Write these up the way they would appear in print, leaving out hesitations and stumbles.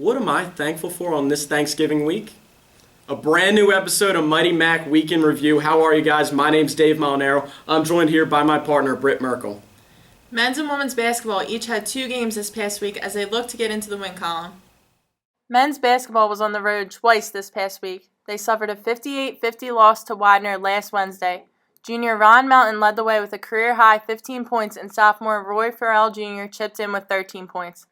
What am I thankful for on this Thanksgiving week? A brand new episode of Mighty Mac Week in Review. How are you guys? My name's Dave Molinaro. I'm joined here by my partner, Britt Merkel. Men's and women's basketball each had 2 games this past week as they look to get into the win column. Men's basketball was on the road twice this past week. They suffered a 58-50 loss to Widener last Wednesday. Junior Ron Melton led the way with a career-high 15 points, and sophomore Roy Farrell Jr. chipped in with 13 points.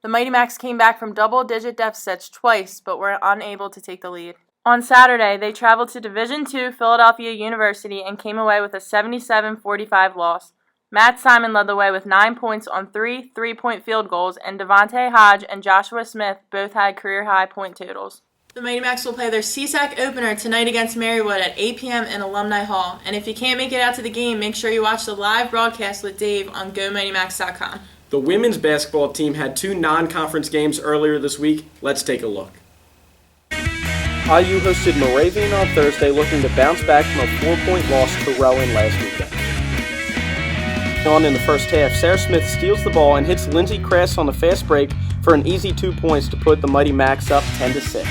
The Mighty Macs came back from double-digit deficits twice, but were unable to take the lead. On Saturday, they traveled to Division II Philadelphia University and came away with a 77-45 loss. Matt Simon led the way with 9 points on 3 3-point field goals, and Devontae Hodge and Joshua Smith both had career-high point totals. The Mighty Macs will play their CSAC opener tonight against Marywood at 8 p.m. in Alumni Hall. And if you can't make it out to the game, make sure you watch the live broadcast with Dave on GoMightyMacs.com. The women's basketball team had 2 non-conference games earlier this week. Let's take a look. IU hosted Moravian on Thursday, looking to bounce back from a 4-point loss to Rowan last weekend. On in the first half, Sarah Smith steals the ball and hits Lindsey Kress on the fast break for an easy 2 points to put the Mighty Macs up 10-6.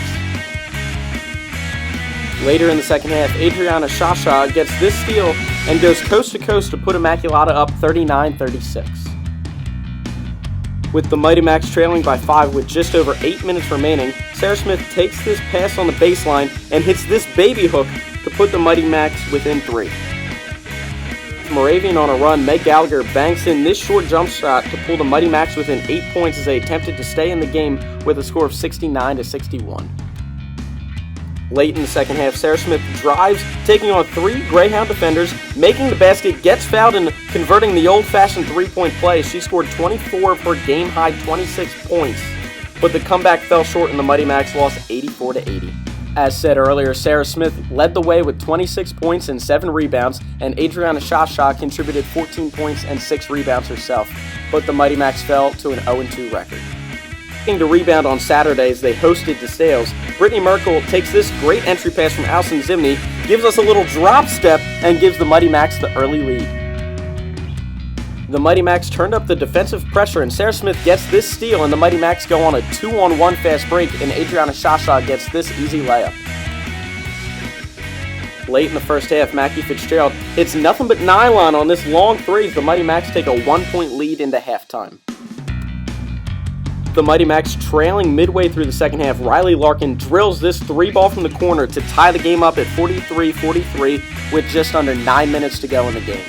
Later in the second half, Adriana Shasha gets this steal and goes coast to coast to put Immaculata up 39-36. With the Mighty Macs trailing by 5 with just over 8 minutes remaining, Sarah Smith takes this pass on the baseline and hits this baby hook to put the Mighty Macs within 3. Moravian on a run, Meg Gallagher banks in this short jump shot to pull the Mighty Macs within 8 points as they attempted to stay in the game with a score of 69-61. Late in the second half, Sarah Smith drives, taking on 3 Greyhound defenders, making the basket, gets fouled, and converting the old-fashioned 3-point play. She scored 24 of her game-high 26 points, but the comeback fell short and the Mighty Macs lost 84-80. As said earlier, Sarah Smith led the way with 26 points and 7 rebounds, and Adriana Shasha contributed 14 points and 6 rebounds herself, but the Mighty Macs fell to an 0-2 record. To rebound on Saturdays, they hosted DeSales. Brittany Merkel takes this great entry pass from Alison Zimney, gives us a little drop step, and gives the Mighty Macs the early lead. The Mighty Macs turned up the defensive pressure, and Sarah Smith gets this steal, and the Mighty Macs go on a 2-on-1 fast break, and Adriana Shasha gets this easy layup. Late in the first half, Mackie Fitzgerald hits nothing but nylon on this long 3 as the Mighty Macs take a 1-point lead into halftime. The Mighty Macs trailing midway through the second half, Riley Larkin drills this 3-ball from the corner to tie the game up at 43-43 with just under 9 minutes to go in the game.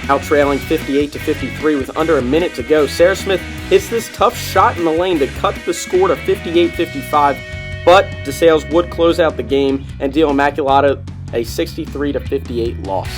Now trailing 58-53 with under a minute to go, Sarah Smith hits this tough shot in the lane to cut the score to 58-55, but DeSales would close out the game and deal Immaculata a 63-58 loss.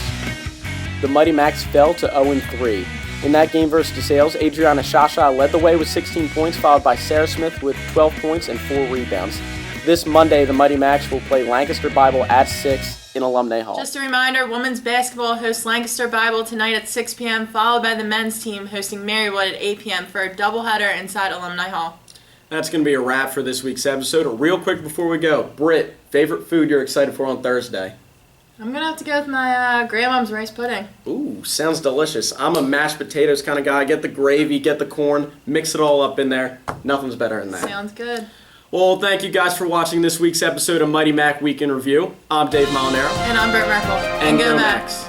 The Mighty Macs fell to 0-3. In that game versus DeSales, Adriana Shasha led the way with 16 points, followed by Sarah Smith with 12 points and 4 rebounds. This Monday, the Mighty Macs will play Lancaster Bible at 6 in Alumni Hall. Just a reminder, women's basketball hosts Lancaster Bible tonight at 6 p.m., followed by the men's team hosting Marywood at 8 p.m. for a doubleheader inside Alumni Hall. That's going to be a wrap for this week's episode. Real quick before we go, Britt, favorite food you're excited for on Thursday? I'm going to have to go with my grandmom's rice pudding. Ooh, sounds delicious. I'm a mashed potatoes kind of guy. Get the gravy, get the corn, mix it all up in there. Nothing's better than that. Sounds good. Well, thank you guys for watching this week's episode of Mighty Mac Week in Review. I'm Dave Molinaro. And I'm Britt Merkel. And go Macs.